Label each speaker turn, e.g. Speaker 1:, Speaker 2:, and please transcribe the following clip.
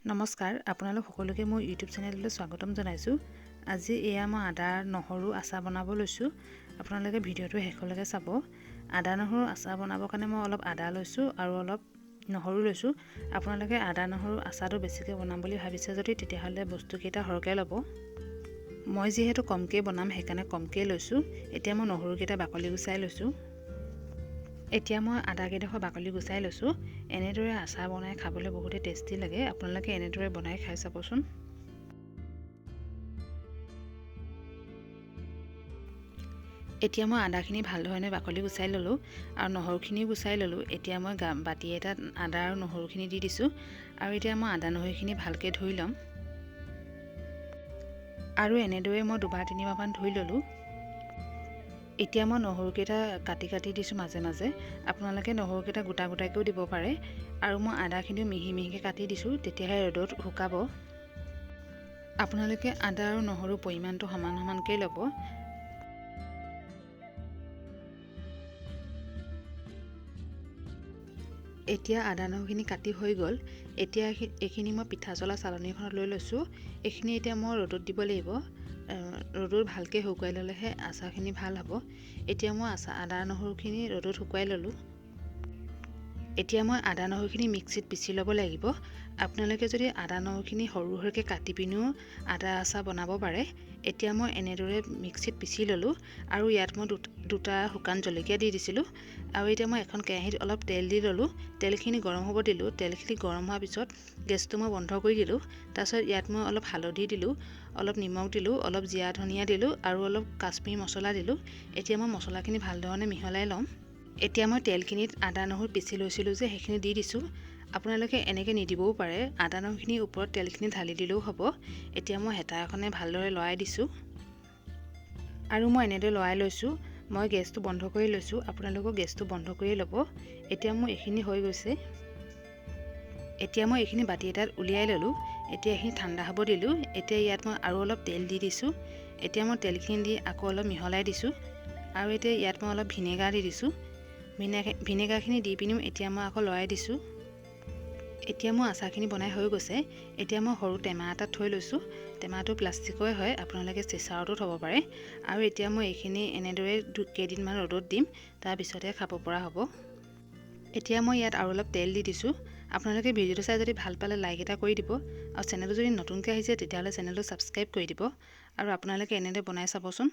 Speaker 1: নমস্কাৰ, আপোনালোক সকলোকে মোৰ ইউটিউব চেনেললৈ স্বাগতম জনাইছোঁ। আজি এয়া মই আদা নহৰু আচাৰ বনাব লৈছোঁ। আপোনালোকে ভিডিঅ'টো শেষলৈকে চাব। আদা নহৰু আচাৰ বনাবৰ কাৰণে মই অলপ আদা লৈছোঁ আৰু অলপ নহৰু লৈছোঁ। আপোনালোকে আদা নহৰু আচাৰটো বেছিকৈ বনাম বুলি ভাবিছে যদি তেতিয়াহ'লে বস্তুকেইটা সৰহকৈ ল'ব। মই যিহেতু কমকৈ বনাম সেইকাৰণে কমকৈ লৈছোঁ। এতিয়া মই নহৰুকেইটা বাকলি গুচাই লৈছোঁ। এতিয়া মই আদাকেইডোখৰ বাকলি গুচাই লৈছোঁ। এনেদৰে আচাৰ বনাই খাবলৈ বহুতেই টেষ্টি লাগে। আপোনালোকে এনেদৰে বনাই খাই চাবচোন। এতিয়া মই আদাখিনি ভালধৰণে বাকলি গুচাই ল'লোঁ আৰু নহৰুখিনিও গুচাই ল'লোঁ। এতিয়া মই বাতি এটাত আদা আৰু নহৰুখিনি দি দিছোঁ আৰু এতিয়া মই আদা নহৰুখিনি ভালকৈ ধুই ল'ম আৰু এনেদৰে মই দুবাৰ তিনিবাৰমান ধুই ল'লোঁ। এতিয়া মই নহৰুকেইটা কাটি দিছোঁ মাজে মাজে। আপোনালোকে নহৰুকেইটা গোটা গোটাকৈও দিব পাৰে আৰু মই আদাখিনিও মিহি মিহিকৈ কাটি দিছোঁ, তেতিয়াহে ৰ'দত শুকাব। আপোনালোকে আদা আৰু নহৰুৰ পৰিমাণটো সমান সমানকৈ ল'ব। এতিয়া আদা নহৰুখিনি কাটি হৈ গ'ল। এতিয়া এইখিনি মই পিঠা চলা চালনীখনত লৈ লৈছোঁ। এইখিনি এতিয়া মই ৰ'দত দিব লাগিব। ৰ'দত ভালকৈ শুকুৱাই ল'লেহে আচাৰখিনি ভাল হ'ব। এতিয়া মই আদা নহৰুখিনি ৰ'দত শুকুৱাই ল'লোঁ। এতিয়া মই আদা নহৰুখিনি মিক্সিত পিচি ল'ব লাগিব। আপোনালোকে যদি আদা নহৰুখিনি সৰু সৰুকৈ কাটি পিনিও আদা আচাৰ বনাব পাৰে। এতিয়া মই এনেদৰে মিক্সিত পিচি ল'লোঁ আৰু ইয়াত মই দুটা শুকান জলকীয়া দি দিছিলোঁ আৰু এতিয়া মই এখন কেৰাহীত অলপ তেল দি ল'লোঁ। তেলখিনি গৰম হ'ব দিলোঁ। তেলখিনি গৰম হোৱাৰ পিছত গেছটো মই বন্ধ কৰি দিলোঁ। তাৰপিছত ইয়াত মই অলপ হালধি দিলোঁ, অলপ নিমখ দিলোঁ, অলপ জিৰা ধনিয়া দিলোঁ আৰু অলপ কাশ্মীৰী মছলা দিলোঁ। এতিয়া মই মছলাখিনি ভালধৰণে মিহলাই ল'ম। এতিয়া মই তেলখিনিত আদা নহৰু পিচি লৈছিলোঁ যে সেইখিনি দি দিছোঁ। আপোনালোকে এনেকৈ নিদিবও পাৰে। আদা নহৰুখিনিৰ ওপৰত তেলখিনি ঢালি দিলেও হ'ব। এতিয়া মই হেতা এখনে ভালদৰে লৰাই দিছোঁ আৰু মই এনেদৰে লৰাই লৈছোঁ। মই গেছটো বন্ধ কৰি লৈছোঁ। আপোনালোকেও গেছটো বন্ধ কৰি ল'ব। এতিয়া মোৰ এইখিনি হৈ গৈছে। এতিয়া মই এইখিনি বাতি এটাত উলিয়াই ল'লোঁ। এতিয়া এইখিনি ঠাণ্ডা হ'ব দিলোঁ। এতিয়া ইয়াত মই আৰু অলপ তেল দি দিছোঁ। এতিয়া মই তেলখিনি দি আকৌ অলপ মিহলাই দিছোঁ আৰু এতিয়া ইয়াত মই অলপ ভিনেগাৰ দি দিছোঁ। ভিনেগাৰখিনি দি পিনিও এতিয়া মই আকৌ লৰাই দিছোঁ। এতিয়া মোৰ আচাৰখিনি বনাই হৈ গৈছে। এতিয়া মই সৰু টেমা এটাত থৈ লৈছোঁ। টেমাটো প্লাষ্টিকৰে হয়, আপোনালোকে চিচাৰতো থ'ব পাৰে। আৰু এতিয়া মই এইখিনি এনেদৰে কেইদিনমান ৰ'দত দিম, তাৰপিছতহে খাব পৰা হ'ব। এতিয়া মই ইয়াত আৰু অলপ তেল দি দিছোঁ। আপোনালোকে ভিডিঅ'টো চাই যদি ভাল পালে লাইক এটা কৰি দিব আৰু চেনেলটো যদি নতুনকৈ আহিছে তেতিয়াহ'লে চেনেলটো ছাবস্ক্ৰাইব কৰি দিব আৰু আপোনালোকে এনেদৰে বনাই চাবচোন।